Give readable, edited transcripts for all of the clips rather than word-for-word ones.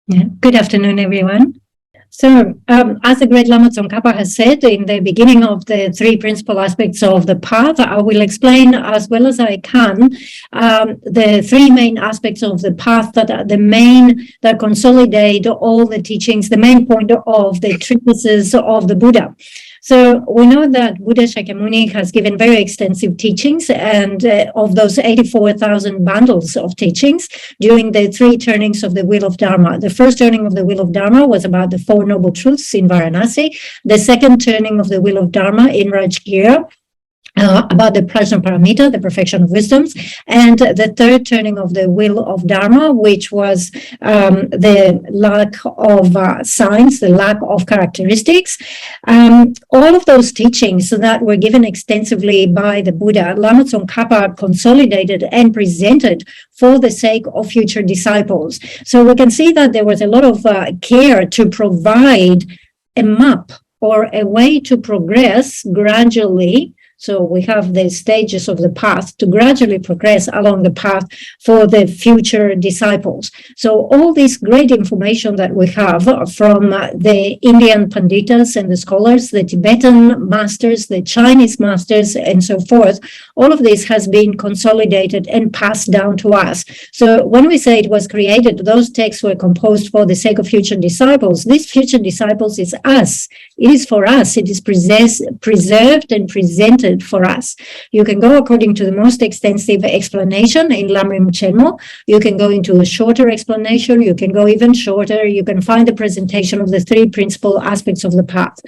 Yeah. Good afternoon, everyone. So, as the great Lama Tsongkhapa has said in the beginning of the three principal aspects of the path, I will explain as well as I can the three main aspects of the path that are that consolidate all the teachings, the main point of the treatises of the Buddha. So we know that Buddha Shakyamuni has given very extensive teachings, and of those 84,000 bundles of teachings during the three turnings of the wheel of Dharma. The first turning of the wheel of Dharma was about the Four Noble Truths in Varanasi. The second turning of the wheel of Dharma in Rajgir, about the Prajna Paramita, the perfection of wisdoms, and the third turning of the wheel of Dharma, which was the lack of signs, the lack of characteristics. All of those teachings that were given extensively by the Buddha, Lama Tsongkhapa consolidated and presented for the sake of future disciples. So we can see that there was a lot of care to provide a map or a way to progress gradually. So we have the stages of the path to gradually progress along the path for the future disciples. So all this great information that we have from the Indian Panditas and the scholars, the Tibetan masters, the Chinese masters, and so forth, all of this has been consolidated and passed down to us. So when we say it was created, those texts were composed for the sake of future disciples. These future disciples is us. It is for us. It is preserved and presented for us. You can go according to the most extensive explanation in Lam Rim. You can go into a shorter explanation. You can go even shorter. You can find the presentation of the three principal aspects of the path.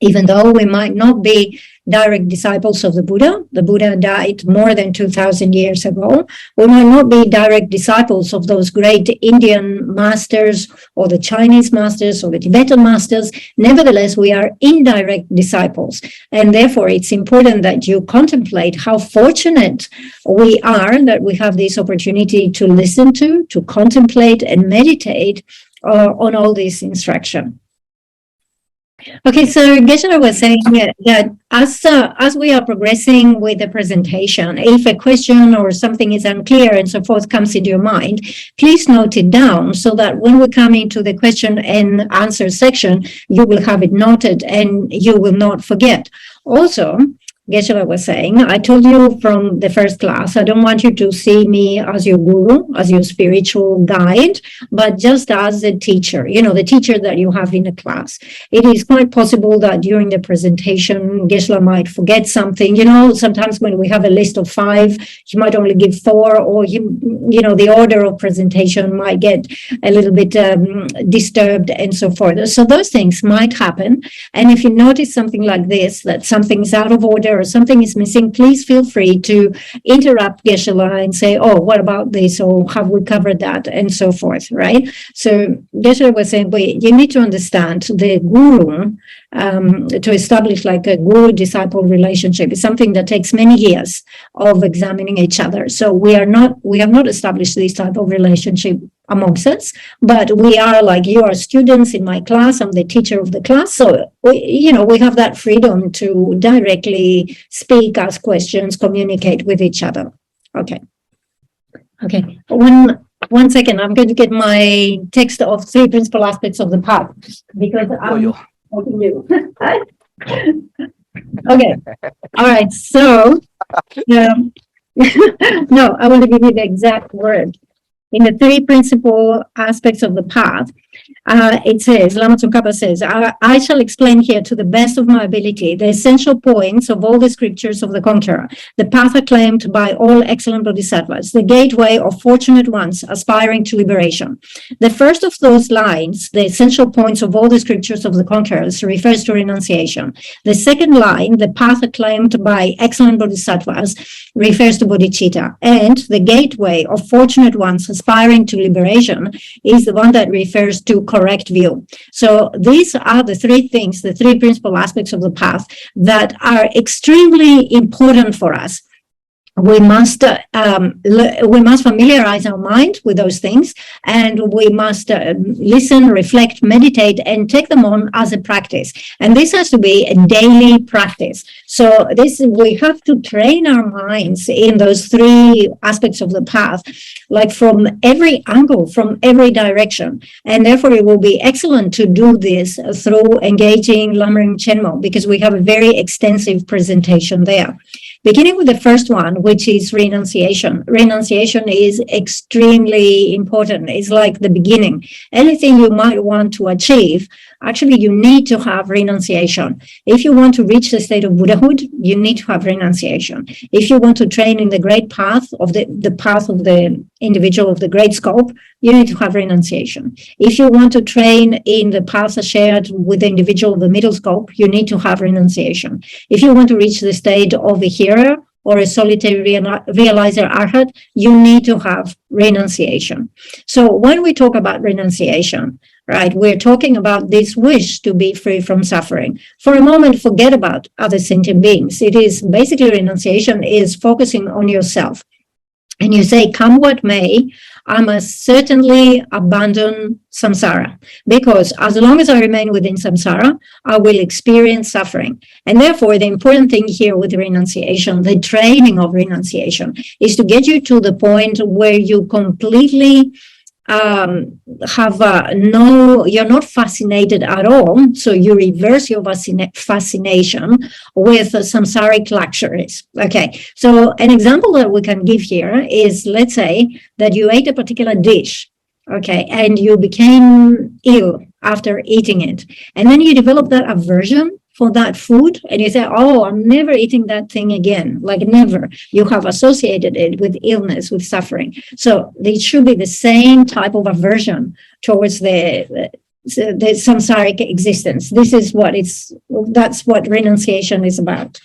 Even though we might not be direct disciples of the Buddha died more than 2,000 years ago. We might not be direct disciples of those great Indian masters or the Chinese masters or the Tibetan masters. Nevertheless, we are indirect disciples. And therefore, it's important that you contemplate how fortunate we are that we have this opportunity to listen to contemplate and meditate on all this instruction. Okay, so Geshe was saying that as we are progressing with the presentation, if a question or something is unclear and so forth comes into your mind, please note it down so that when we come into the question and answer section, you will have it noted and you will not forget. Also, Geshe was saying, I told you from the first class, I don't want you to see me as your guru, as your spiritual guide, but just as a teacher, the teacher that you have in the class. It is quite possible that during the presentation, Geshe might forget something. Sometimes when we have a list of 5, he might only give 4, or the order of presentation might get a little bit disturbed and so forth. So those things might happen. And if you notice something like this, that something's out of order, or something is missing, please feel free to interrupt Geshe and say, oh, what about this? Or have we covered that? And so forth, right? So Geshe was saying, you need to understand the guru, to establish like a guru-disciple relationship is something that takes many years of examining each other. So we have not established this type of relationship amongst us, but we are like, you are students in my class, I'm the teacher of the class. So we have that freedom to directly speak, ask questions, communicate with each other. Okay. One second, I'm going to get my text of three principal aspects of the path because I'm holding you. Okay. All right. So, no, I want to give you the exact word. In the three principal aspects of the path, it says, Lama Tsongkhapa says, I shall explain here to the best of my ability the essential points of all the scriptures of the Conqueror, the path acclaimed by all excellent bodhisattvas, the gateway of fortunate ones aspiring to liberation. The first of those lines, the essential points of all the scriptures of the Conquerors, refers to renunciation. The second line, the path acclaimed by excellent bodhisattvas, refers to bodhicitta. And the gateway of fortunate ones aspiring to liberation is the one that refers to correct view. So these are the three things, the three principal aspects of the path that are extremely important for us. we must familiarize our mind with those things, and we must listen, reflect, meditate, and take them on as a practice. And this has to be a daily practice. So we have to train our minds in those three aspects of the path, like from every angle, from every direction. And therefore, it will be excellent to do this through engaging Lam Rim Chenmo, because we have a very extensive presentation there. Beginning with the first one, which is renunciation. Renunciation is extremely important. It's like the beginning. Anything you might want to achieve, actually, you need to have renunciation. If you want to reach the state of Buddhahood, you need to have renunciation. If you want to train in the great path of the path of the individual of the great scope, you need to have renunciation. If you want to train in the path shared with the individual of the middle scope, you need to have renunciation. If you want to reach the state of a hearer or a solitary realizer arhat, you need to have renunciation. So when we talk about renunciation, right, we're talking about this wish to be free from suffering. For a moment, forget about other sentient beings. It is basically, renunciation is focusing on yourself. And you say, come what may, I must certainly abandon samsara, because as long as I remain within samsara, I will experience suffering. And therefore, the important thing here with renunciation, the training of renunciation, is to get you to the point where you completely you're not fascinated at all, so you reverse your fascination with samsaric luxuries. Okay, so an example that we can give here is, let's say that you ate a particular dish, okay, and you became ill after eating it, and then you develop that aversion for that food, and you say, oh, I'm never eating that thing again, like never. You have associated it with illness, with suffering. So it should be the same type of aversion towards the samsaric existence. That's what renunciation is about.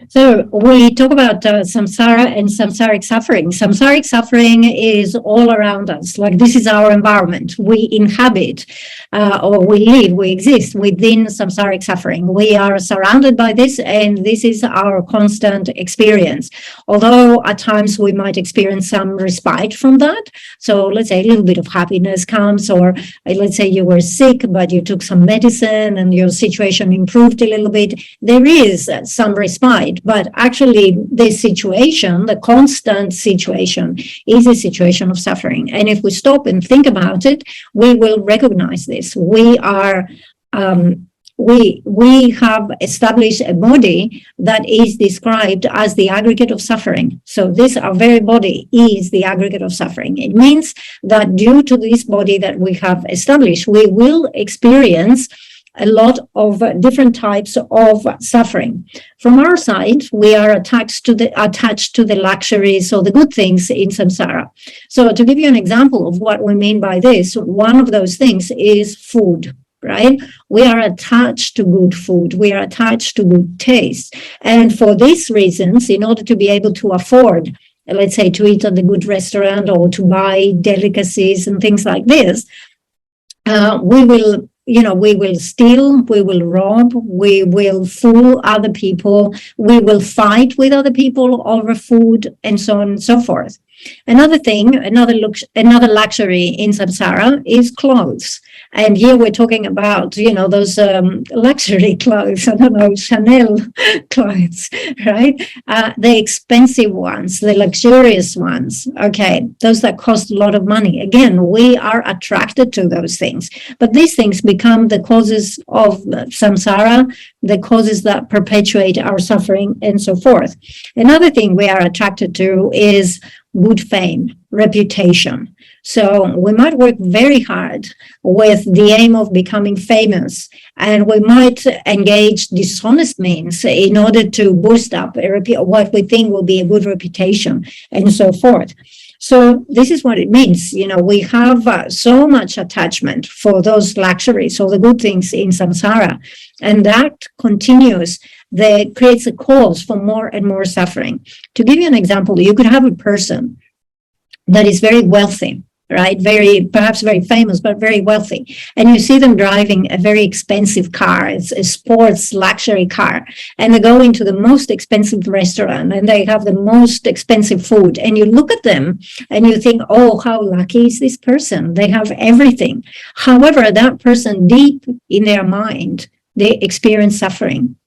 So we talk about samsara and samsaric suffering. Samsaric suffering is all around us. Like, this is our environment. We inhabit or we live, we exist within samsaric suffering. We are surrounded by this, and this is our constant experience. Although at times we might experience some respite from that. So let's say a little bit of happiness comes, or let's say you were sick, but you took some medicine and your situation improved a little bit. There is some respite. But actually, this situation, the constant situation, is a situation of suffering. And if we stop and think about it, we will recognize this. We are we have established a body that is described as the aggregate of suffering. So our very body is the aggregate of suffering. It means that due to this body that we have established, we will experience a lot of different types of suffering. From our side, we are attached to the luxuries or the good things in samsara. So to give you an example of what we mean by this, one of those things is food, right? We are attached to good food. We are attached to good taste. And for these reasons, in order to be able to afford, let's say, to eat at the good restaurant or to buy delicacies and things like this, we will steal, we will rob, we will fool other people, we will fight with other people over food, and so on and so forth. Another thing, another luxury in samsara is clothes. And here we're talking about, those luxury clothes, I don't know, Chanel clothes, right? The expensive ones, the luxurious ones, okay, those that cost a lot of money. Again, we are attracted to those things. But these things become the causes of samsara, the causes that perpetuate our suffering, and so forth. Another thing we are attracted to is good fame, reputation. So we might work very hard with the aim of becoming famous, and we might engage dishonest means in order to boost up what we think will be a good reputation, and so forth. So this is what it means. We have so much attachment for those luxuries, or the good things in samsara, and that continues. That creates a cause for more and more suffering. To give you an example, you could have a person that is very wealthy, right? Perhaps very famous, but very wealthy. And you see them driving a very expensive car. It's a sports luxury car. And they go into the most expensive restaurant and they have the most expensive food. And you look at them and you think, oh, how lucky is this person? They have everything. However, that person, deep in their mind, they experience suffering.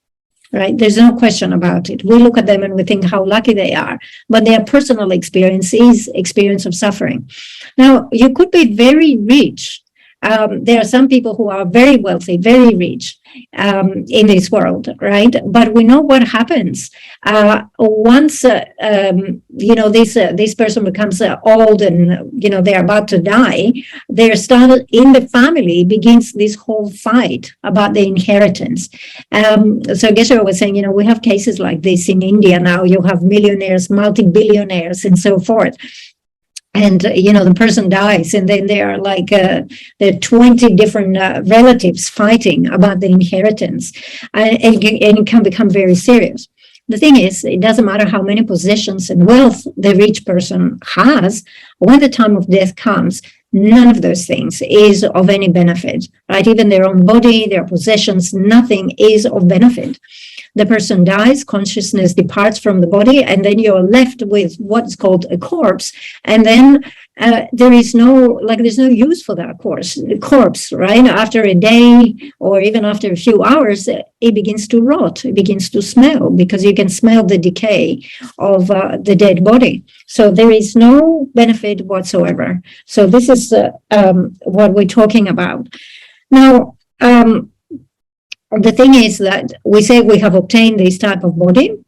Right? There's no question about it. We look at them and we think how lucky they are, but their personal experience is experience of suffering. Now, you could be very rich. There are some people who are very wealthy, very rich in this world, right? But we know what happens once this person becomes old and they're about to die. They're started in the family begins this whole fight about the inheritance. So Geshe was saying, we have cases like this in India now. You have millionaires, multi-billionaires, and so forth. And, the person dies, and then there are there are 20 different relatives fighting about the inheritance, and it can become very serious. The thing is, it doesn't matter how many possessions and wealth the rich person has, when the time of death comes, none of those things is of any benefit, right? Even their own body, their possessions, nothing is of benefit. The person dies, consciousness departs from the body, and then you're left with what's called a corpse. And then there's no use for that corpse, right? After a day or even after a few hours, it begins to rot, it begins to smell, because you can smell the decay of the dead body. So there is no benefit whatsoever. So this is what we're talking about. Now, the thing is that we say we have obtained this type of body.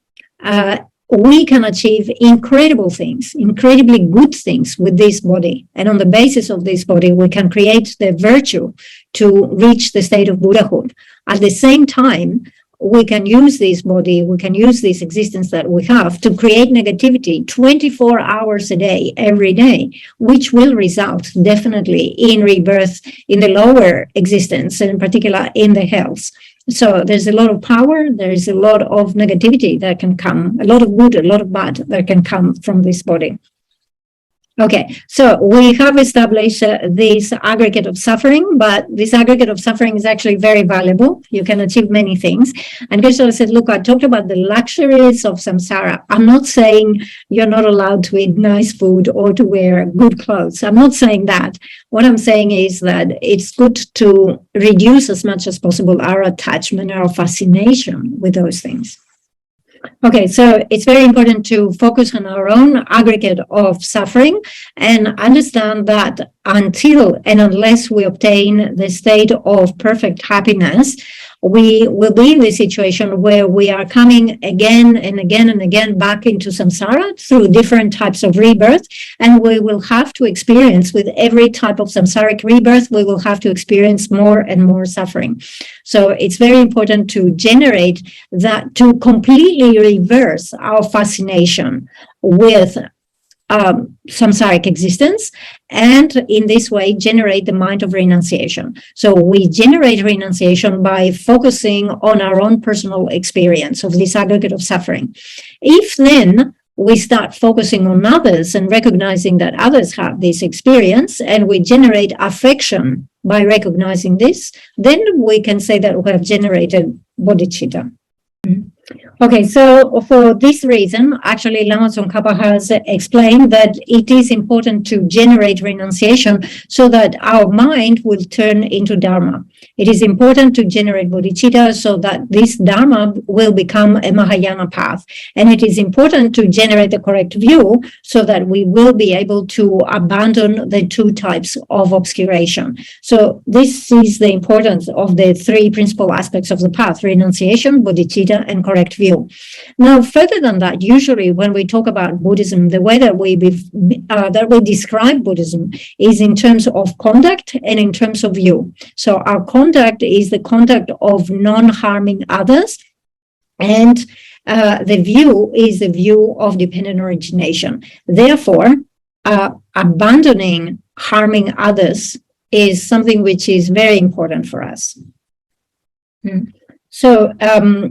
We can achieve incredible things, incredibly good things with this body. And on the basis of this body, we can create the virtue to reach the state of Buddhahood. At the same time, we can use this body, we can use this existence that we have to create negativity 24 hours a day, every day, which will result definitely in rebirth in the lower existence, and in particular in the hells. So there's a lot of power, there's a lot of negativity that can come, a lot of good, a lot of bad that can come from this body. Okay, so we have established this aggregate of suffering, but this aggregate of suffering is actually very valuable. You can achieve many things. And Geshe said, look, I talked about the luxuries of samsara. I'm not saying you're not allowed to eat nice food or to wear good clothes. I'm not saying that. What I'm saying is that it's good to reduce as much as possible our attachment, our fascination with those things. Okay, so it's very important to focus on our own aggregate of suffering and understand that until and unless we obtain the state of perfect happiness, we will be in this situation where we are coming again and again and again back into samsara through different types of rebirth, and we will have to experience with every type of samsaric rebirth, we will have to experience more and more suffering. So it's very important to generate that, to completely reverse our fascination with samsaric existence, and in this way generate the mind of renunciation. So we generate renunciation by focusing on our own personal experience of this aggregate of suffering. If then we start focusing on others and recognizing that others have this experience, and we generate affection by recognizing this, then we can say that we have generated bodhicitta. Okay, so for this reason, actually, Lama Tsongkhapa has explained that it is important to generate renunciation so that our mind will turn into Dharma. It is important to generate bodhicitta so that this Dharma will become a Mahayana path. And it is important to generate the correct view so that we will be able to abandon the two types of obscuration. So this is the importance of the three principal aspects of the path: renunciation, bodhicitta, and correct view. Now, further than that, usually when we talk about Buddhism, the way that we describe Buddhism is in terms of conduct and in terms of view. So our conduct is the conduct of non-harming others, and the view is the view of dependent origination. Therefore, abandoning harming others is something which is very important for us. So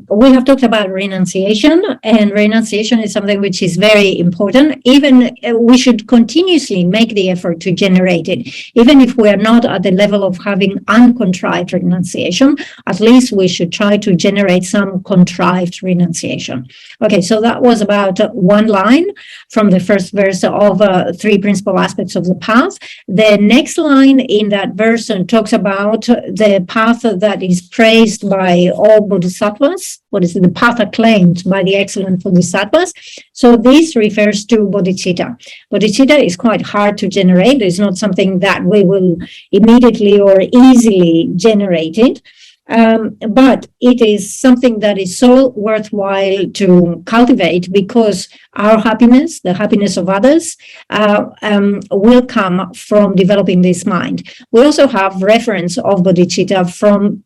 we have talked about renunciation, and renunciation is something which is very important. Even we should continuously make the effort to generate it. Even if we are not at the level of having uncontrived renunciation, at least we should try to generate some contrived renunciation. Okay, so that was about one line from the first verse of three principal aspects of the path. The next line in that verse talks about the path that is praised by all bodhisattvas. What is it? The path acclaimed by the excellent bodhisattvas. So this refers to bodhicitta. Bodhicitta is quite hard to generate. It's not something that we will immediately or easily generate it. But it is something that is so worthwhile to cultivate, because our happiness, the happiness of others, will come from developing this mind. We also have reference of bodhicitta from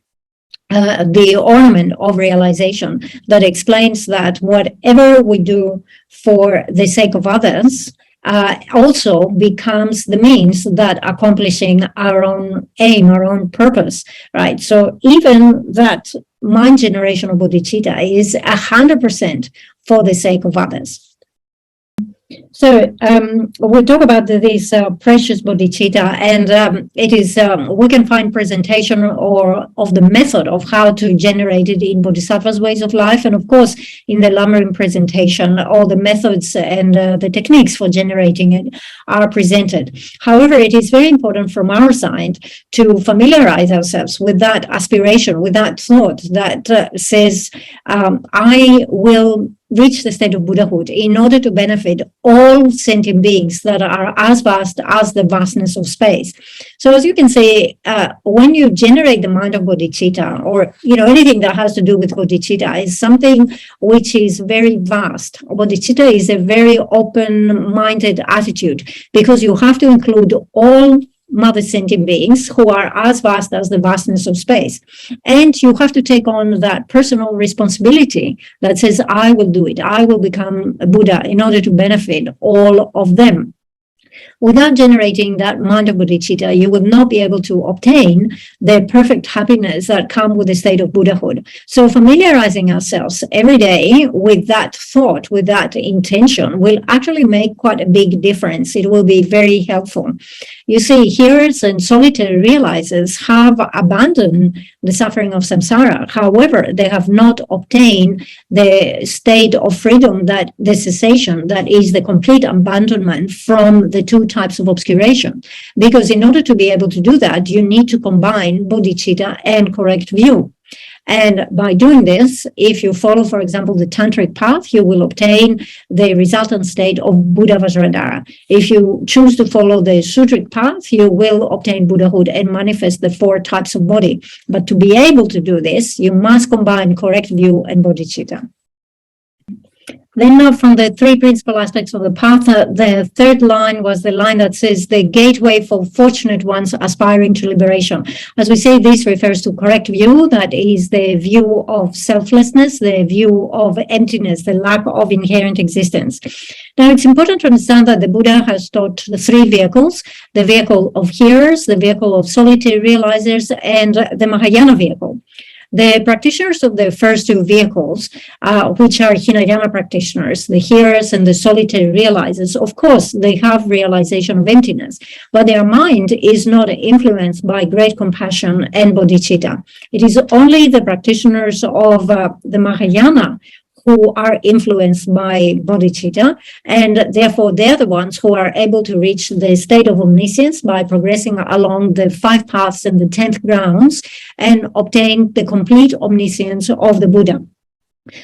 the ornament of realization that explains that whatever we do for the sake of others also becomes the means that accomplishing our own aim, our own purpose, right? So even that mind generation of bodhicitta is 100% for the sake of others. So we'll talk about this precious bodhicitta, and it is we can find presentation or of the method of how to generate it in Bodhisattva's ways of life, and of course in the Lam Rim presentation, all the methods and the techniques for generating it are presented. However, it is very important from our side to familiarize ourselves with that aspiration, with that thought that says, I will reach the state of Buddhahood in order to benefit all sentient beings that are as vast as the vastness of space. So as you can see, when you generate the mind of bodhicitta, or anything that has to do with bodhicitta, is something which is very vast. Bodhicitta is a very open-minded attitude, because you have to include all mother sentient beings who are as vast as the vastness of space. And you have to take on that personal responsibility that says, I will do it. I will become a Buddha in order to benefit all of them. Without generating that mind of bodhicitta, you will not be able to obtain the perfect happiness that comes with the state of Buddhahood. So familiarizing ourselves every day with that thought, with that intention, will actually make quite a big difference. It will be very helpful. You see, hearers and solitary realizers have abandoned the suffering of samsara. However, they have not obtained the state of freedom, that the cessation, that is the complete abandonment from the two types of obscuration. Because in order to be able to do that, you need to combine bodhicitta and correct view. And by doing this, if you follow, for example, the tantric path, you will obtain the resultant state of Buddha Vajradhara. If you choose to follow the sutric path, you will obtain Buddhahood and manifest the four types of body. But to be able to do this, you must combine correct view and bodhicitta. Then now, from the three principal aspects of the path, the third line was the line that says the gateway for fortunate ones aspiring to liberation. As we say, this refers to correct view, that is the view of selflessness, the view of emptiness, the lack of inherent existence. Now, it's important to understand that the Buddha has taught the three vehicles: the vehicle of hearers, the vehicle of solitary realizers, and the Mahayana vehicle. The practitioners of the first two vehicles, which are Hinayana practitioners, the hearers and the solitary realizers, of course, they have realization of emptiness, but their mind is not influenced by great compassion and bodhicitta. It is only the practitioners of the Mahayana who are influenced by bodhicitta, and therefore they're the ones who are able to reach the state of omniscience by progressing along the 5 paths and the 10th grounds and obtain the complete omniscience of the Buddha.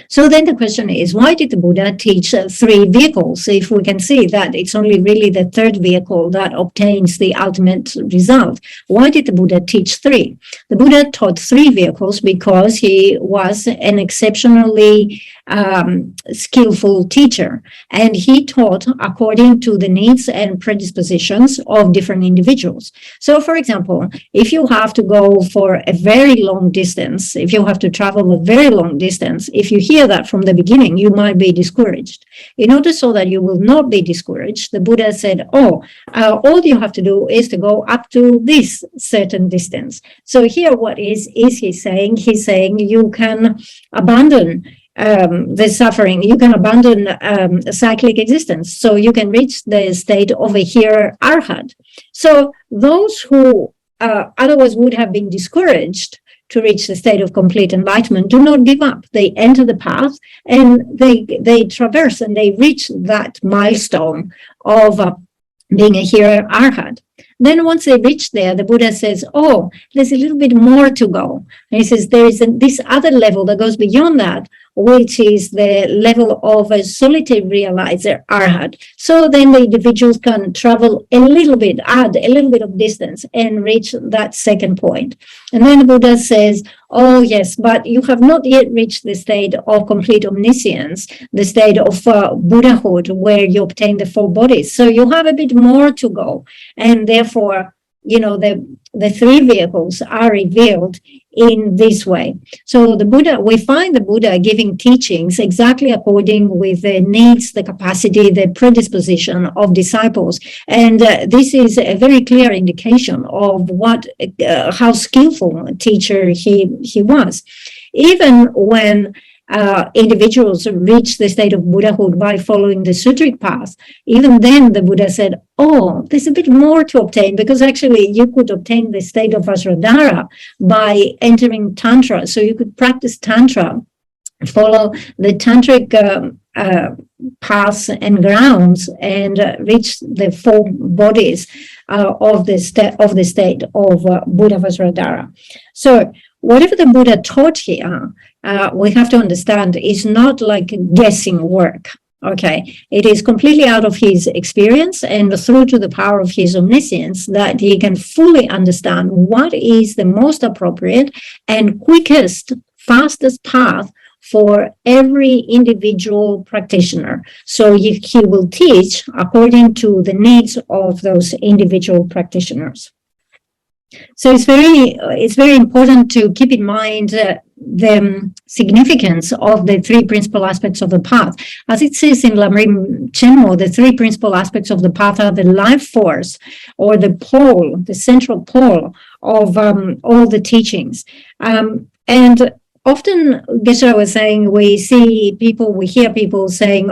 So then the question is, why did the Buddha teach three vehicles? If we can see that it's only really the third vehicle that obtains the ultimate result, why did the Buddha teach three? The Buddha taught three vehicles because he was an exceptionally skillful teacher, and he taught according to the needs and predispositions of different individuals. So, for example, if you have to go for a very long distance, if you have to travel a very long distance, if if you hear that from the beginning, you might be discouraged. In order so that you will not be discouraged, the Buddha said, all you have to do is to go up to this certain distance. So here what is he saying? He's saying you can abandon the suffering, you can abandon cyclic existence, so you can reach the state of a hero arhat. So those who otherwise would have been discouraged to reach the state of complete enlightenment do not give up. They enter the path and they traverse and they reach that milestone of being a hero arhat. Then once they reach there, the Buddha says, there's a little bit more to go. And he says there is this other level that goes beyond that, which is the level of a solitary realizer, arhat. So then the individuals can travel a little bit, add a little bit of distance and reach that second point. And then the Buddha says, yes, but you have not yet reached the state of complete omniscience, the state of Buddhahood, where you obtain the four bodies. So you have a bit more to go. And therefore, the three vehicles are revealed in this way. So we find the Buddha giving teachings exactly according with the needs, the capacity, the predisposition of disciples. And this is a very clear indication of how skillful a teacher he was. Even when individuals reach the state of Buddhahood by following the sutric path, even then the Buddha said, there's a bit more to obtain, because actually you could obtain the state of Vajradhara by entering Tantra. So you could practice Tantra, follow the Tantric paths and grounds, and reach the four bodies of the state of Buddha Vajradhara. So whatever the Buddha taught here, we have to understand is not like guessing work. Okay, it is completely out of his experience and through to the power of his omniscience that he can fully understand what is the most appropriate and quickest, fastest path for every individual practitioner. So he will teach according to the needs of those individual practitioners. So it's very important to keep in mind the significance of the three principal aspects of the path. As it says in Lam Rim Chenmo, the three principal aspects of the path are the life force, or the pole, the central pole of all the teachings. And often, Geshe was saying, we hear people saying,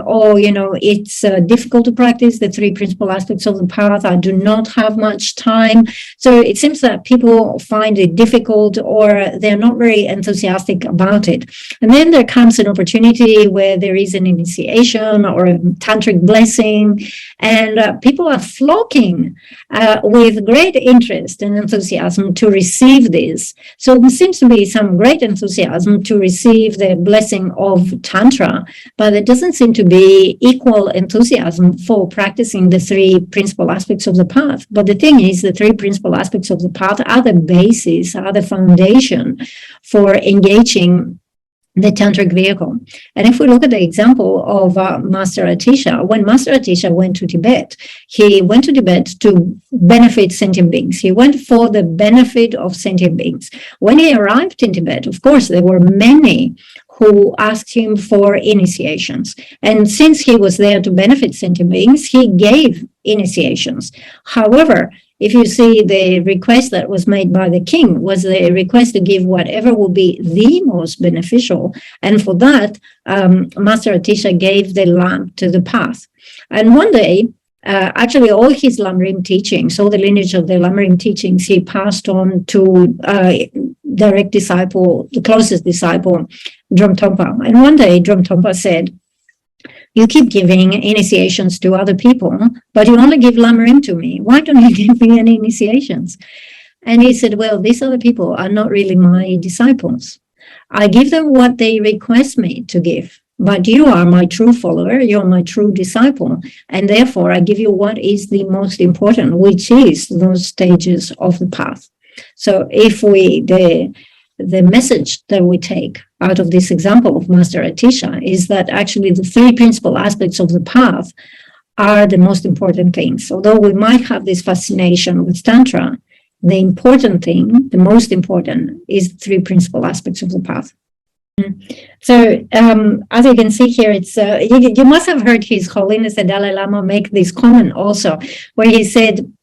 it's difficult to practice the three principal aspects of the path. I do not have much time. So it seems that people find it difficult, or they're not very enthusiastic about it. And then there comes an opportunity where there is an initiation or a tantric blessing, and people are flocking with great interest and enthusiasm to receive this. So there seems to be some great enthusiasm to receive the blessing of Tantra, but there doesn't seem to be equal enthusiasm for practicing the three principal aspects of the path. But the thing is, the three principal aspects of the path are the basis, are the foundation for engaging the tantric vehicle. And if we look at the example of Master Atisha, when Master Atisha went to Tibet, he went to Tibet to benefit sentient beings. He went for the benefit of sentient beings. When he arrived in Tibet, of course, there were many who asked him for initiations. And since he was there to benefit sentient beings, he gave initiations. However, if you see, the request that was made by the king was the request to give whatever will be the most beneficial. And for that, Master Atisha gave the lamp to the path. And one day, actually all his Lam Rim teachings, all the lineage of the Lam Rim teachings, he passed on to direct disciple, the closest disciple, Je Tsongkhapa. And one day, Je Tsongkhapa said, "You keep giving initiations to other people, but you only give Lam Rim to me. Why don't you give me any initiations?" And he said, "Well, these other people are not really my disciples. I give them what they request me to give, but you are my true follower, you're my true disciple, and therefore I give you what is the most important, which is those stages of the path." So if the message that we take out of this example of Master Atisha is that actually the three principal aspects of the path are the most important things. Although we might have this fascination with Tantra, the important thing, the most important, is the three principal aspects of the path. So, as you can see here, it's you must have heard His Holiness the Dalai Lama make this comment also, where he said,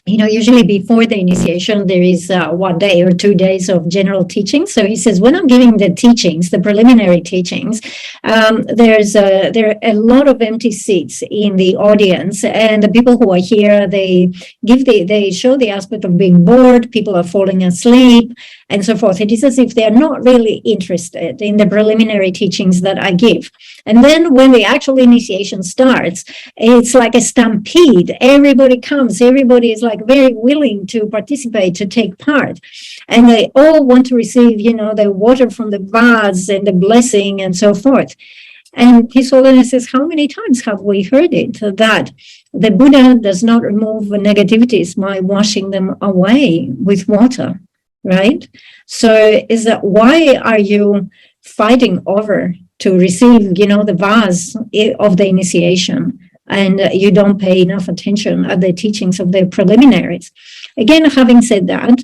usually before the initiation, there is 1 day or 2 days of general teaching. So he says, when I'm giving the teachings, the preliminary teachings, there are a lot of empty seats in the audience, and the people who are here, they show the aspect of being bored. People are falling asleep, and so forth. It is as if they are not really interested in the preliminary teachings that I give. And then when the actual initiation starts, it's like a stampede. Everybody comes. Everybody is like very willing to participate, to take part. And they all want to receive, the water from the vase and the blessing and so forth. And His Holiness says, how many times have we heard it, that the Buddha does not remove negativities by washing them away with water, right? So is that, why are you fighting over to receive, the vase of the initiation, and you don't pay enough attention at the teachings of the preliminaries? Again, having said that,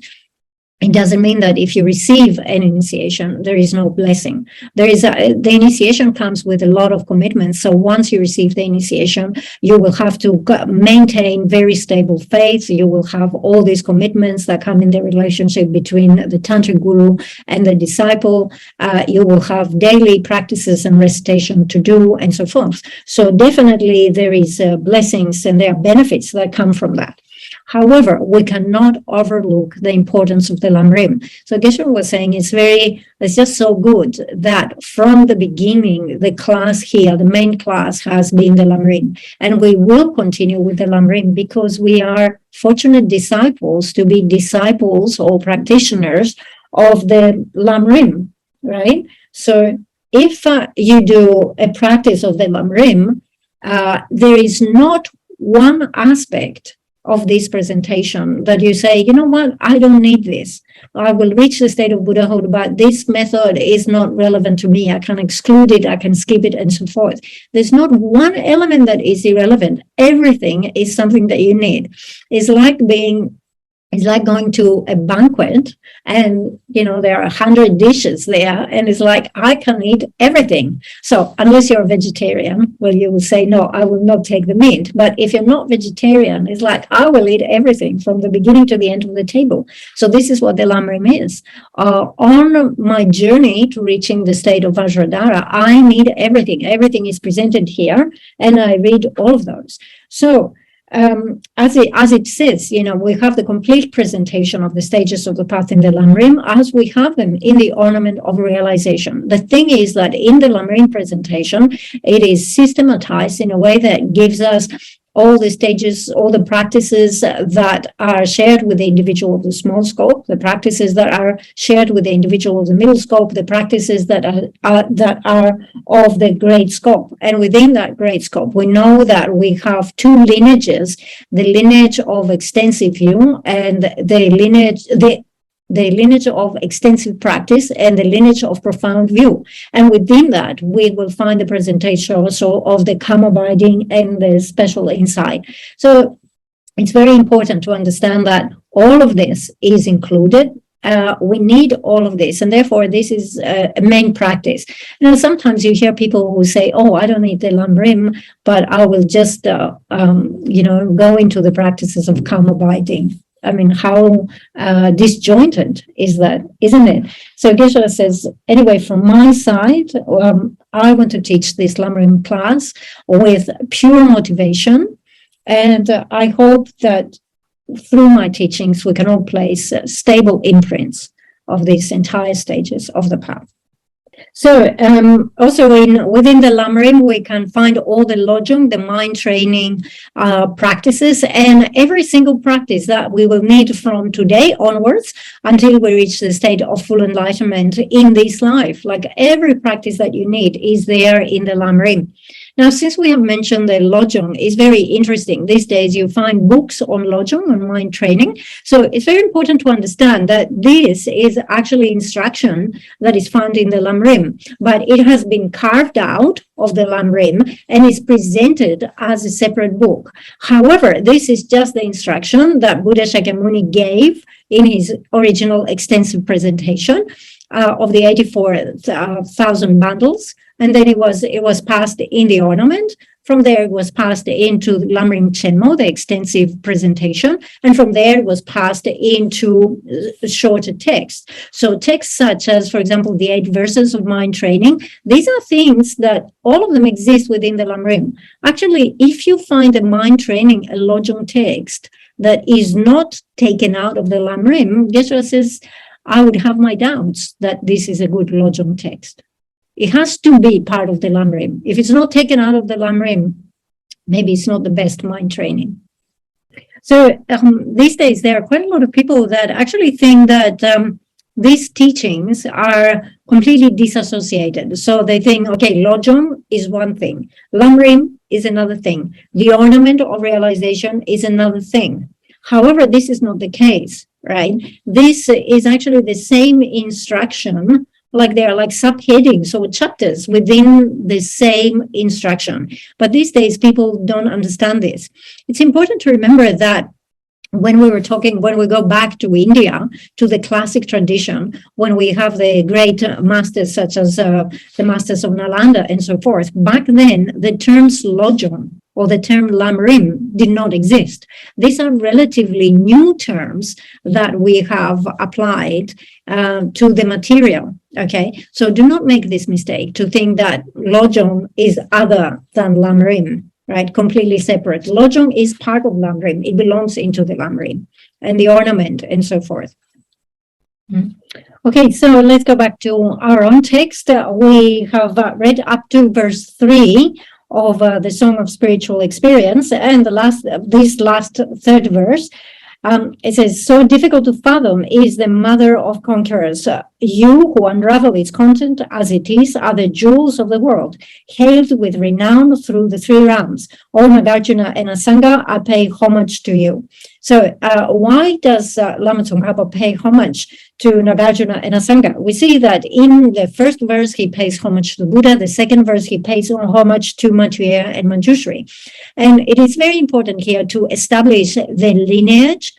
it doesn't mean that if you receive an initiation, there is no blessing. The initiation comes with a lot of commitments. So once you receive the initiation, you will have to maintain very stable faith. You will have all these commitments that come in the relationship between the tantric guru and the disciple. You will have daily practices and recitation to do, and so forth. So definitely there is blessings and there are benefits that come from that. However, we cannot overlook the importance of the Lam Rim. So Geshe was saying it's just so good that from the beginning, the class here, the main class has been the Lam Rim. And we will continue with the Lam Rim because we are fortunate disciples to be disciples or practitioners of the Lam Rim, right? So if you do a practice of the Lam Rim, there is not one aspect of this presentation that you say, what, I don't need this. I will reach the state of Buddhahood, but this method is not relevant to me. I can exclude it, I can skip it, and so forth. There's not one element that is irrelevant. Everything is something that you need. It's like going to a banquet and, there are 100 dishes there, and it's like, I can eat everything. So unless you're a vegetarian, well, you will say, no, I will not take the meat. But if you're not vegetarian, it's like, I will eat everything from the beginning to the end of the table. So this is what the Lam Rim is. On my journey to reaching the state of Vajradhara, I need everything. Everything is presented here, and I read all of those. So as it says, we have the complete presentation of the stages of the path in the Lam Rim as we have them in the ornament of realization. The thing is that in the Lam Rim presentation, it is systematized in a way that gives us all the stages, all the practices that are shared with the individual of the small scope, the practices that are shared with the individual of the middle scope, the practices that are of the great scope. And within that great scope, we know that we have two lineages, the lineage of extensive view and the lineage of extensive practice and the lineage of profound view. And within that, we will find the presentation also of the calm abiding and the special insight. So it's very important to understand that all of this is included. We need all of this, and therefore this is a main practice. Sometimes you hear people who say, oh, I don't need the Lam Rim, but I will just, go into the practices of calm abiding. I mean, how disjointed is that, isn't it? So Geshe says, anyway, from my side, I want to teach this Lam Rim class with pure motivation. And I hope that through my teachings, we can all place stable imprints of these entire stages of the path. So also within the Lam Rim, we can find all the Logon, the mind training practices, and every single practice that we will need from today onwards until we reach the state of full enlightenment in this life. Like every practice that you need is there in the Lam Rim. Now, since we have mentioned the Logon, it's very interesting. These days, you find books on Logon, on mind training. So it's very important to understand that this is actually instruction that is found in the Lam Rim, but it has been carved out of the Lam Rim and is presented as a separate book. However, this is just the instruction that Buddha Shakyamuni gave in his original extensive presentation. of the 84,000 bundles, and then it was passed in the ornament. From there, it was passed into Lam Rim Chenmo, the extensive presentation, and from there it was passed into shorter text. So texts such as, for example, the 8 verses of mind training, these are things that all of them exist within the Lam Rim. Actually, if you find a mind training, a Logon text that is not taken out of the Lam Rim, Geshe says, I would have my doubts that this is a good Logon text. It has to be part of the Lam Rim. If it's not taken out of the Lam Rim, maybe it's not the best mind training. So these days, there are quite a lot of people that actually think that these teachings are completely disassociated. So they think, okay, Logon is one thing. Lam Rim is another thing. The ornament of realization is another thing. However, this is not the case, right? This is actually the same instruction, like they are like subheadings or chapters within the same instruction. But these days, people don't understand this. It's important to remember that when we go back to India, to the classic tradition, when we have the great masters such as the masters of Nalanda and so forth, back then, the terms Logon or the term Lam Rim did not exist. These are relatively new terms that we have applied to the material. Okay, so do not make this mistake to think that Logon is other than Lam Rim, right? Completely separate. Logon is part of Lam Rim. It belongs into the Lam Rim and the ornament and so forth. Okay, so let's go back to our own text. We have read up to verse 3 of the Song of Spiritual Experience, and this last third verse. It says, so difficult to fathom is the mother of conquerors. You who unravel its content as it is are the jewels of the world, hailed with renown through the 3 realms. O Nagarjuna and Asanga, I pay homage to you. So why does Lama Tsongkhapa pay homage to Nagarjuna and Asanga? We see that in the first verse, he pays homage to Buddha. The second verse, he pays homage to Maitreya and Manjushri. And it is very important here to establish the lineage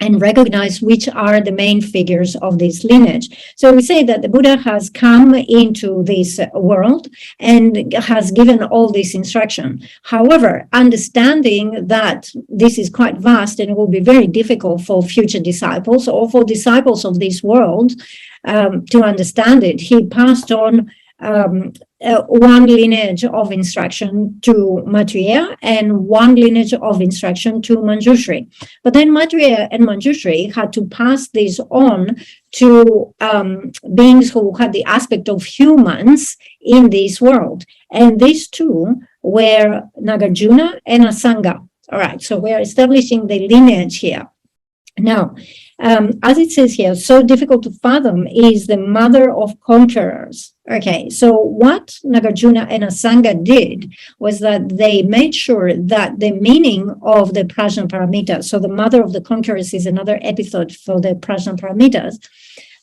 and recognize which are the main figures of this lineage. So we say that the Buddha has come into this world and has given all this instruction. However, understanding that this is quite vast and it will be very difficult for future disciples or for disciples of this world to understand it, he passed on one lineage of instruction to Maitreya and one lineage of instruction to Manjushri. But then Maitreya and Manjushri had to pass this on to beings who had the aspect of humans in this world. And these two were Nagarjuna and Asanga. All right, so we're establishing the lineage here. Now, as it says here, so difficult to fathom is the mother of conquerors. Okay, so what Nagarjuna and Asanga did was that they made sure that the meaning of the Prajnaparamita, so the mother of the conquerors is another epithet for the Prajnaparamitas,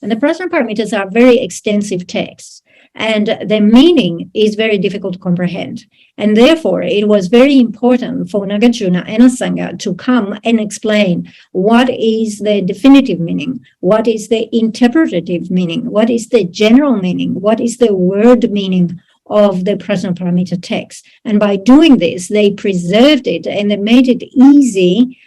and the Prajnaparamitas are very extensive texts. And the meaning is very difficult to comprehend. And therefore, it was very important for Nagarjuna and Asanga to come and explain what is the definitive meaning, what is the interpretative meaning, what is the general meaning, what is the word meaning of the Prajnaparamita text. And by doing this, they preserved it and they made it easy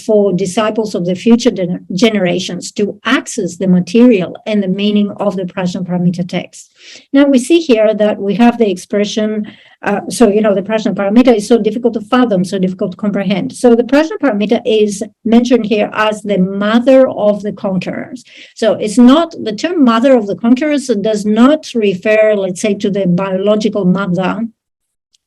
for disciples of the future generations to access the material and the meaning of the Prajnaparamita text. Now we see here that we have the expression, the Prajnaparamita is so difficult to fathom, so difficult to comprehend. So the Prajnaparamita is mentioned here as the mother of the conquerors. So it's not, the term mother of the conquerors does not refer, let's say, to the biological mother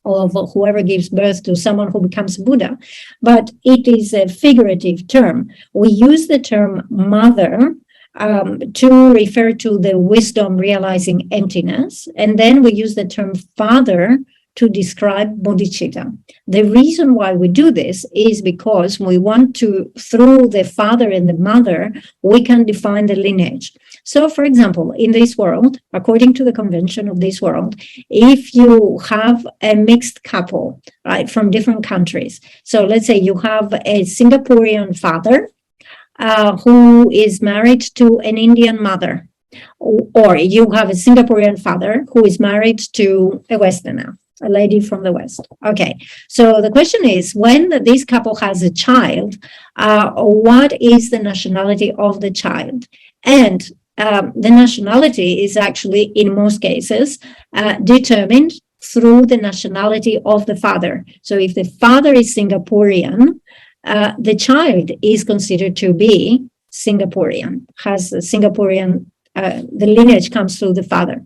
of whoever gives birth to someone who becomes Buddha, but it is a figurative term. We use the term mother to refer to the wisdom realizing emptiness, and then we use the term father to describe bodhicitta. The reason why we do this is because we want to, through the father and the mother, we can define the lineage. So, for example, in this world, according to the convention of this world, if you have a mixed couple, right, from different countries, so let's say you have a Singaporean father who is married to an Indian mother, Or you have a Singaporean father who is married to a Westerner, a lady from the West. Okay, so the question is, when this couple has a child, what is the nationality of the child? And the nationality is actually, in most cases, determined through the nationality of the father. So if the father is Singaporean, the child is considered to be Singaporean, has a Singaporean, the lineage comes through the father.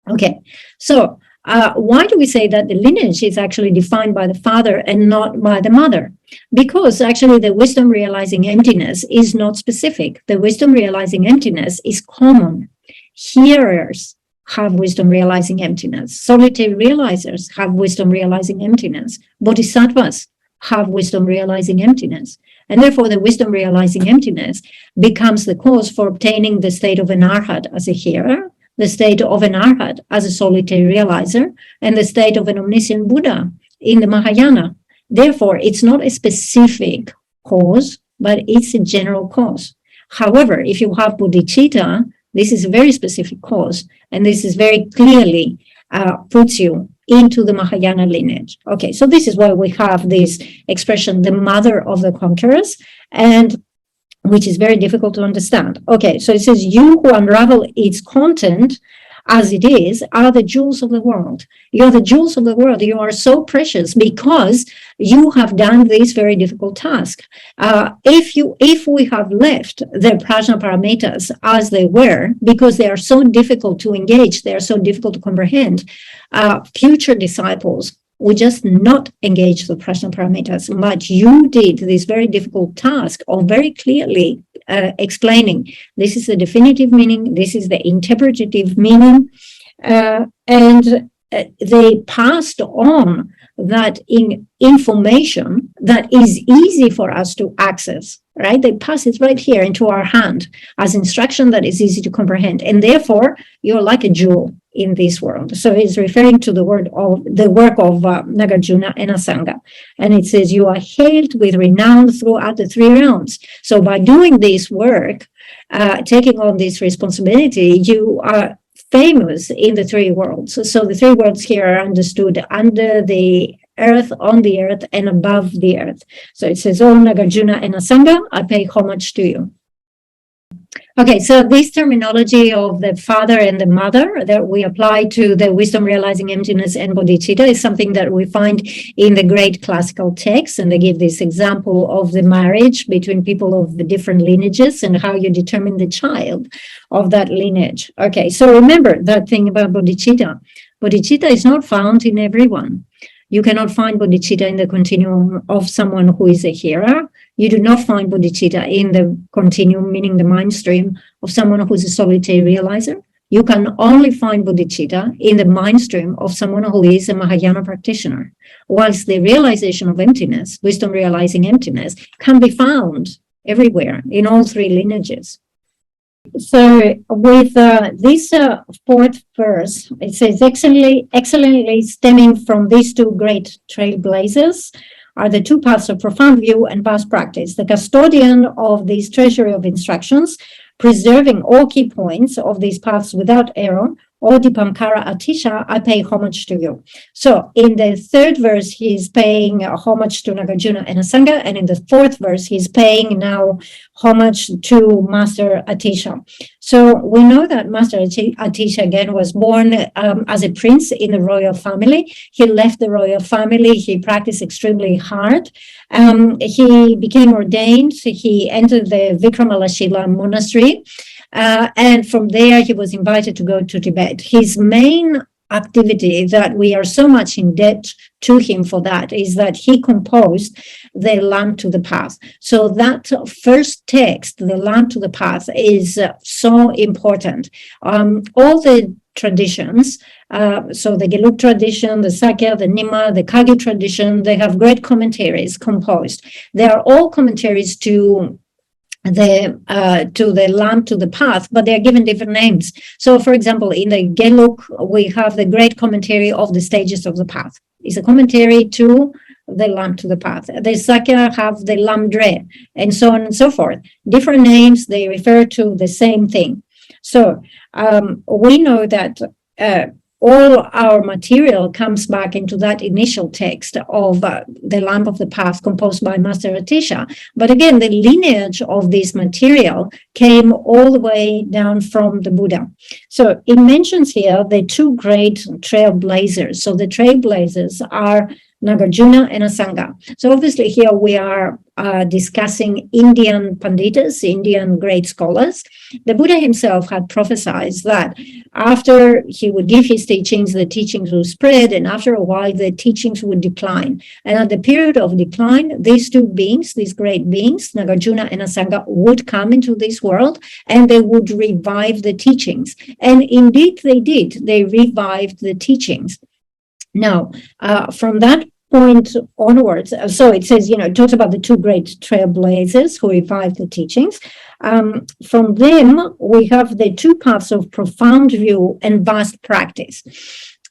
Okay, so why do we say that the lineage is actually defined by the father and not by the mother? Because actually the wisdom realizing emptiness is not specific. The wisdom realizing emptiness is common. Hearers have wisdom realizing emptiness. Solitary realizers have wisdom realizing emptiness. Bodhisattvas have wisdom realizing emptiness. And therefore, the wisdom realizing emptiness becomes the cause for obtaining the state of an arhat as a hearer, the state of an arhat as a solitary realizer, and the state of an omniscient Buddha in the Mahayana. Therefore, it's not a specific cause, but it's a general cause. However, if you have bodhicitta, this is a very specific cause, and this is very clearly puts you into the Mahayana lineage. Okay, so this is why we have this expression, the mother of the conquerors, and which is very difficult to understand. Okay, so it says, you who unravel its content as it is are the jewels of the world. You're the jewels of the world. You are so precious because you have done this very difficult task. If we have left the prajna paramitas as they were, because they are so difficult to engage, they are so difficult to comprehend, future disciples would just not engage the prajna paramitas. But you did this very difficult task of very clearly explaining this is the definitive meaning, this is the interpretative meaning, and they passed on that information that is easy for us to access, right? They pass it right here into our hand as instruction that is easy to comprehend, and therefore you're like a jewel in this world. So he's referring to the work of Nagarjuna and Asanga, and it says you are hailed with renown throughout the three realms. So by doing this work, taking on this responsibility, you are famous in the three worlds. So the three worlds here are understood under the earth, on the earth, and above the earth. So it says, "Oh, Nagarjuna and Asanga, I pay homage to you." Okay, so this terminology of the father and the mother that we apply to the wisdom realizing emptiness and bodhicitta is something that we find in the great classical texts, and they give this example of the marriage between people of the different lineages and how you determine the child of that lineage. Okay, so remember that thing about bodhicitta. Bodhicitta is not found in everyone. You cannot find bodhicitta in the continuum of someone who is a hearer. You do not find bodhicitta in the continuum, meaning the mind stream, of someone who is a solitary realizer. You can only find bodhicitta in the mind stream of someone who is a Mahayana practitioner. Whilst the realization of emptiness, wisdom realizing emptiness, can be found everywhere in all three lineages. So with this fourth verse, it says, excellently stemming from these two great trailblazers are the two paths of profound view and vast practice, the custodian of this treasury of instructions, preserving all key points of these paths without error, O Dipankara Atisha, I pay homage to you. So in the third verse, he's paying homage to Nagarjuna and Asanga, and in the fourth verse, he's paying now homage to Master Atisha. So we know that Master Atisha, again, was born as a prince in the royal family. He left the royal family. He practiced extremely hard. He became ordained. He entered the Vikramalashila monastery. And from there, he was invited to go to Tibet. His main activity that we are so much in debt to him for that is that he composed the Lamp to the Path. So that first text, the Lamp to the Path, is so important. All the traditions, so the Gelug tradition, the Sakya, the Nima, the Kagyu tradition, they have great commentaries composed. They are all commentaries to the Lamp to the Path, but they are given different names. So, for example, in the Gelug, we have the great commentary of the stages of the path. It's a commentary to the Lamp to the Path. The Sakya have the Lam Dre, and so on and so forth. Different names, they refer to the same thing. So we know that all our material comes back into that initial text of the Lamp of the Path composed by Master Atisha. But again, the lineage of this material came all the way down from the Buddha. So it mentions here the two great trailblazers. So the trailblazers are Nagarjuna and Asanga. So obviously here we are discussing Indian Panditas, Indian great scholars. The Buddha himself had prophesied that after he would give his teachings, the teachings would spread, and after a while the teachings would decline. And at the period of decline, these two beings, these great beings, Nagarjuna and Asanga, would come into this world and they would revive the teachings. And indeed they did. They revived the teachings. Now, from that point onwards, so it says, it talks about the two great trailblazers who revived the teachings. From them, we have the two paths of profound view and vast practice.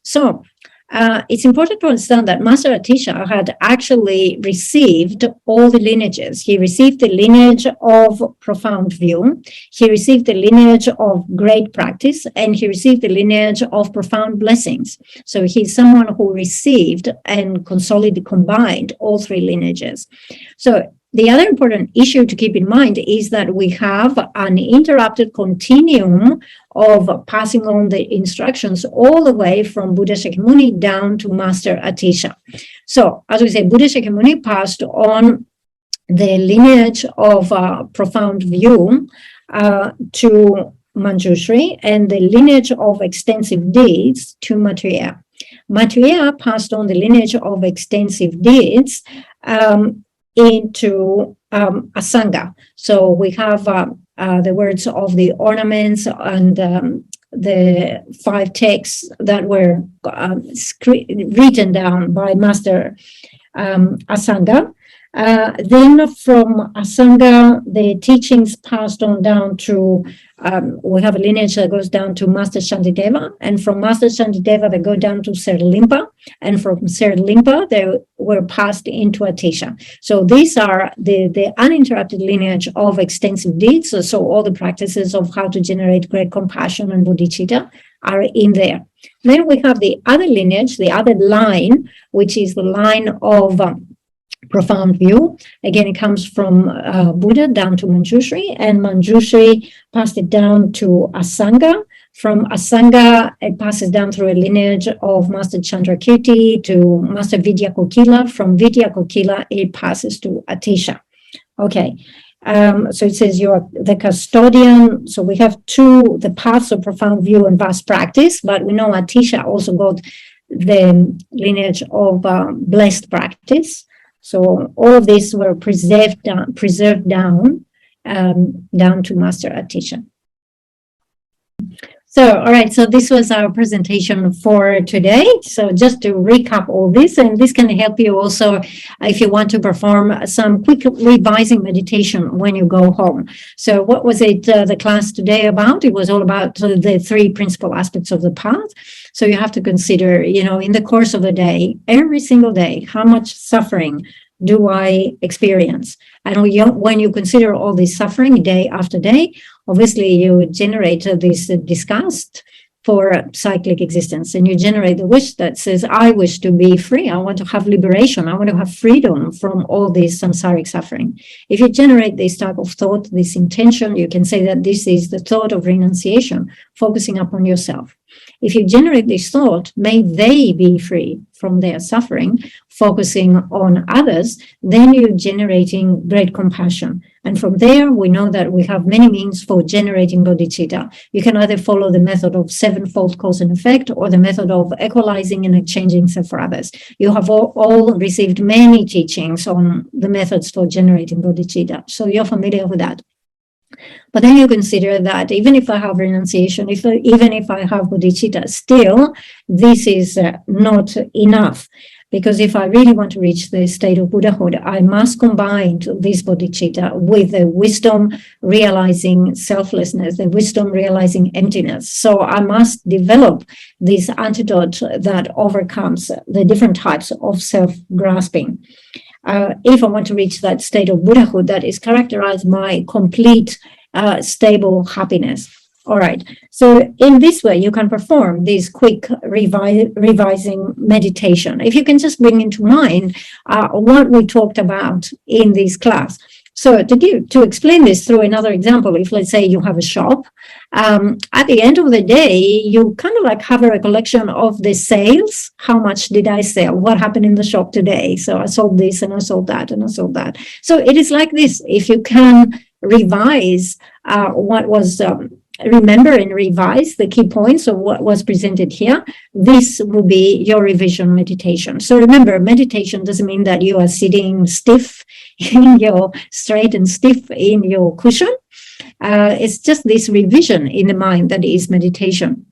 So it's important to understand that Master Atisha had actually received all the lineages. He received the lineage of profound view, he received the lineage of great practice, and he received the lineage of profound blessings. So he's someone who received and combined all three lineages. So the other important issue to keep in mind is that we have an uninterrupted continuum of passing on the instructions all the way from Buddha Shakyamuni down to Master Atisha. So, as we say, Buddha Shakyamuni passed on the lineage of profound view to Manjushri and the lineage of extensive deeds to Maitreya. Maitreya passed on the lineage of extensive deeds into Asanga. So we have the words of the ornaments and the 5 texts that were written down by Master Asanga. Then from Asanga, the teachings passed on down to, we have a lineage that goes down to Master Shantideva, and from Master Shantideva, they go down to Serlimpa, and from Serlimpa, they were passed into Atisha. So these are the uninterrupted lineage of extensive deeds, so all the practices of how to generate great compassion and bodhicitta are in there. Then we have the other lineage, the other line, which is the line of profound view. Again, it comes from Buddha down to Manjushri, and Manjushri passed it down to Asanga. From Asanga, it passes down through a lineage of Master Chandrakirti to Master Vidya Kokila. From Vidya Kokila, it passes to Atisha. Okay, so it says you're the custodian. So we have the paths of profound view and vast practice, but we know Atisha also got the lineage of blessed practice. So all of these were preserved down to Master Atisha. So, all right, so this was our presentation for today. So just to recap all this, and this can help you also if you want to perform some quick revising meditation when you go home. So what was it, the class today about? It was all about the 3 principal aspects of the path. So you have to consider, in the course of the day, every single day, how much suffering do I experience? And when you consider all this suffering day after day, obviously you generate this disgust for cyclic existence, and you generate the wish that says, I wish to be free. I want to have liberation. I want to have freedom from all this samsaric suffering. If you generate this type of thought, this intention, you can say that this is the thought of renunciation, focusing upon yourself. If you generate this thought, may they be free from their suffering, focusing on others, then you're generating great compassion. And from there, we know that we have many means for generating bodhicitta. You can either follow the method of 7-fold cause and effect, or the method of equalizing and exchanging self for others. You have all received many teachings on the methods for generating bodhicitta, so you're familiar with that. But then you consider that even if I have renunciation, even if I have bodhicitta, still, this is not enough. Because if I really want to reach the state of Buddhahood, I must combine this bodhicitta with the wisdom realizing selflessness, the wisdom realizing emptiness. So I must develop this antidote that overcomes the different types of self-grasping. If I want to reach that state of Buddhahood that is characterized by complete, stable happiness. All right. So in this way, you can perform this quick revising meditation. If you can just bring into mind what we talked about in this class. So to explain this through another example, if let's say you have a shop, at the end of the day, you kind of like have a recollection of the sales. How much did I sell? What happened in the shop today? So I sold this and I sold that and I sold that. So it is like this. If you can revise what was remember and revise the key points of what was presented here, this will be your revision meditation. So remember, meditation doesn't mean that you are sitting stiff in your straight and stiff in your cushion. It's just this revision in the mind that is meditation.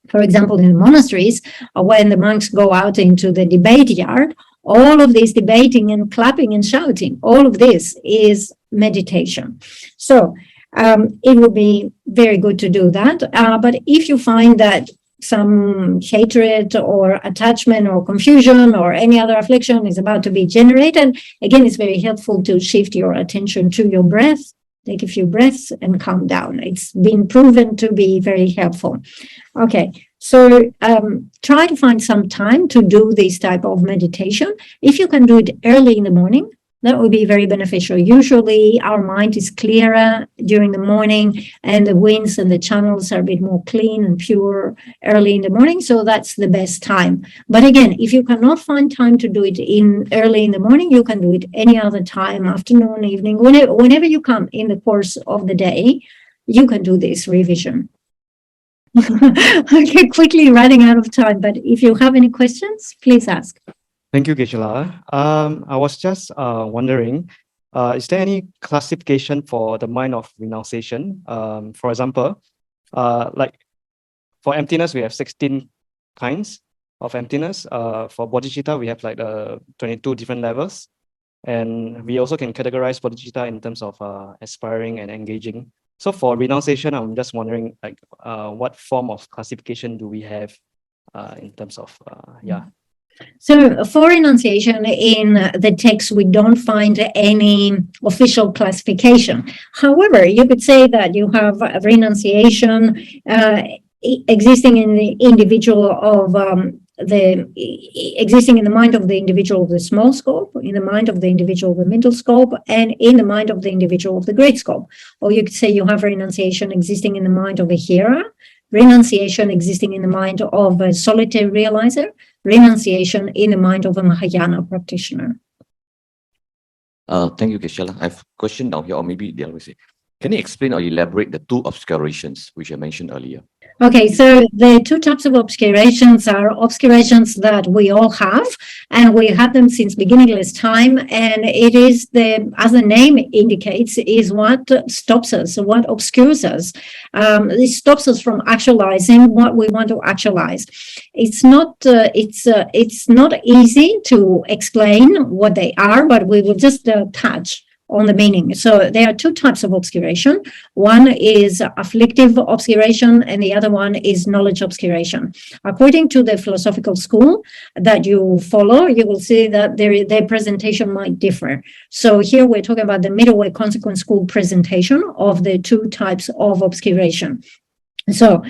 For example, in the monasteries, when the monks go out into the debate yard, all of this debating and clapping and shouting, all of this is meditation. So it would be very good to do that. But if you find that some hatred or attachment or confusion or any other affliction is about to be generated, again, it's very helpful to shift your attention to your breath. Take a few breaths and calm down. It's been proven to be very helpful. Okay, so try to find some time to do this type of meditation. If you can do it early in the morning, that would be very beneficial. Usually our mind is clearer during the morning and the winds and the channels are a bit more clean and pure early in the morning. So that's the best time. But again, if you cannot find time to do it early in the morning, you can do it any other time, afternoon, evening, whenever you come in the course of the day, you can do this revision. Okay, quickly running out of time, but if you have any questions, please ask. Thank you, Geshe. I was just wondering, is there any classification for the mind of renunciation? For example, like for emptiness, we have 16 kinds of emptiness. For bodhicitta, we have like 22 different levels. And we also can categorize bodhicitta in terms of aspiring and engaging. So for renunciation, I'm just wondering, like, what form of classification do we have in terms of, So for renunciation in the text, we don't find any official classification. However, you could say that you have renunciation existing in the individual of existing in the mind of the individual of the small scope, in the mind of the individual of the middle scope, and in the mind of the individual of the great scope. Or you could say you have renunciation existing in the mind of a hearer, renunciation existing in the mind of a solitary realizer, renunciation in the mind of a Mahayana practitioner. Thank you, Geshe. I have a question down here, or maybe the other way. Can you explain or elaborate the two obscurations which I mentioned earlier? Okay, so the two types of obscurations are obscurations that we all have, and we have them since beginningless time, and it is as the name indicates, is what stops us, what obscures us. It stops us from actualizing what we want to actualize. It's not easy to explain what they are, but we will just touch on the meaning. So there are two types of obscuration. One is afflictive obscuration, and the other one is knowledge obscuration. According to the philosophical school that you follow, you will see that their presentation might differ. So here we're talking about the middle way consequent school presentation of the two types of obscuration. So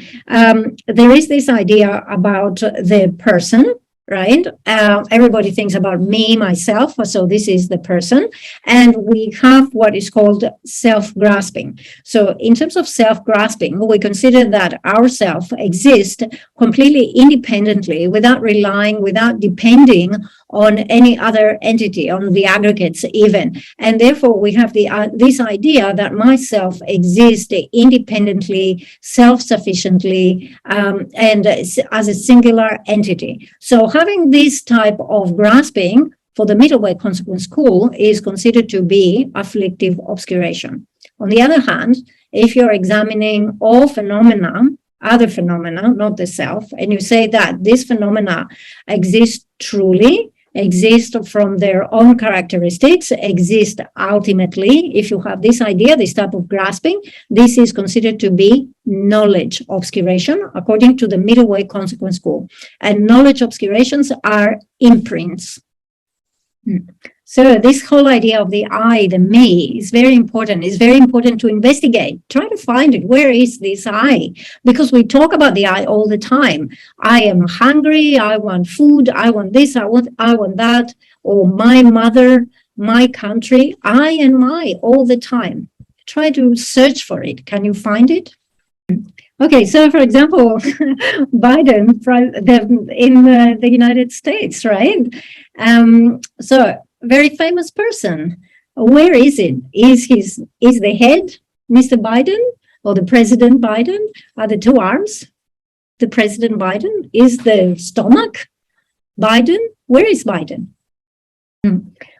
there is this idea about the person, right? Everybody thinks about me, myself. So this is the person. And we have what is called self-grasping. So in terms of self-grasping, we consider that our self exists completely independently, without relying, without depending on any other entity, on the aggregates even. And therefore, we have this idea that myself exists independently, self-sufficiently, and as a singular entity. So having this type of grasping for the middle way consequent school is considered to be afflictive obscuration. On the other hand, if you're examining all phenomena, other phenomena, not the self, and you say that these phenomena exist truly, exist from their own characteristics, exist ultimately. If you have this idea, this type of grasping, this is considered to be knowledge obscuration, according to the middle way consequent school. And knowledge obscurations are imprints. So this whole idea of the I, the me, is very important. It's very important to investigate. Try to find it. Where is this I? Because we talk about the I all the time. I am hungry. I want food. I want this. I want that. Or my mother, my country. I and my all the time. Try to search for it. Can you find it? Okay, so for example, Biden in the United States, right? So very famous person. Where is it? Is the head Mr. Biden or the President Biden? Are the two arms the President Biden? Is the stomach Biden? Where is Biden?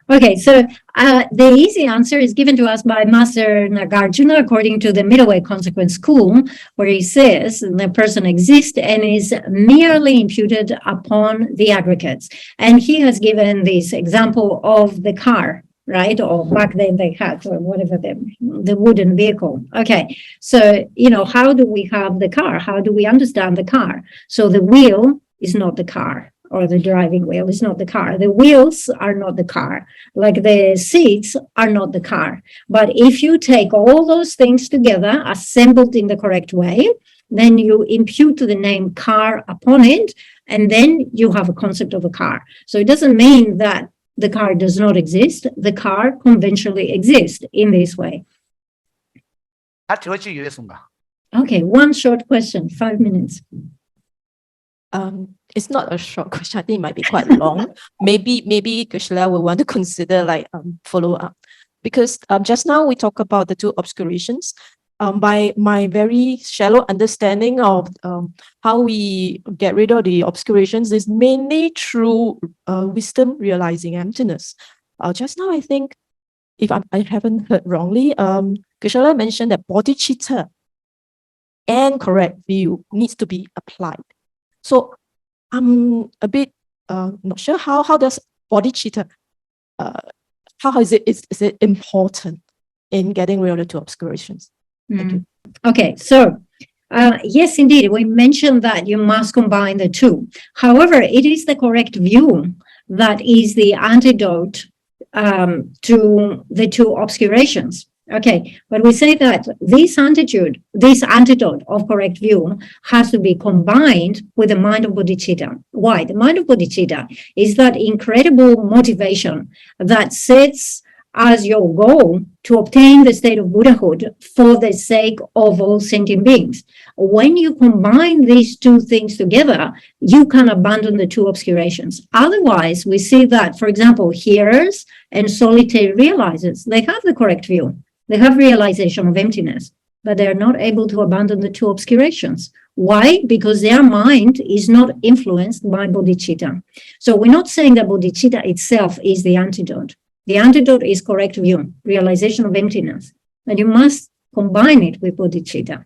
Okay, so the easy answer is given to us by Master Nagarjuna according to the middle way consequence school, where he says the person exists and is merely imputed upon the aggregates. And he has given this example of the car, right? Or back then they had, or whatever, the wooden vehicle. Okay, so, how do we have the car? How do we understand the car? So the wheel is not the car. Or the driving wheel is not the car. The wheels are not the car. Like the seats are not the car. But if you take all those things together, assembled in the correct way, then you impute the name car upon it, and then you have a concept of a car. So it doesn't mean that the car does not exist. The car conventionally exists in this way. Okay, one short question, 5 minutes. It's not a short question. I think it might be quite long. maybe Geshe will want to consider follow up, because just now we talk about the two obscurations. By my very shallow understanding of how we get rid of the obscurations is mainly through wisdom realizing emptiness. Just now I think, if I haven't heard wrongly, Geshe mentioned that bodhicitta and correct view needs to be applied. So I'm a bit not sure how does bodhicitta, how is it important in getting rid of the two obscurations? Thank you. Okay, so yes, indeed, we mentioned that you must combine the two. However, it is the correct view that is the antidote to the two obscurations. Okay, but we say that this antidote of correct view has to be combined with the mind of bodhicitta. Why? The mind of bodhicitta is that incredible motivation that sets as your goal to obtain the state of Buddhahood for the sake of all sentient beings. When you combine these two things together, you can abandon the two obscurations. Otherwise, we see that, for example, hearers and solitary realizers, they have the correct view. They have realization of emptiness, but they're not able to abandon the two obscurations. Why? Because their mind is not influenced by bodhicitta. So we're not saying that bodhicitta itself is the antidote. The antidote is correct view, realization of emptiness. But you must combine it with bodhicitta.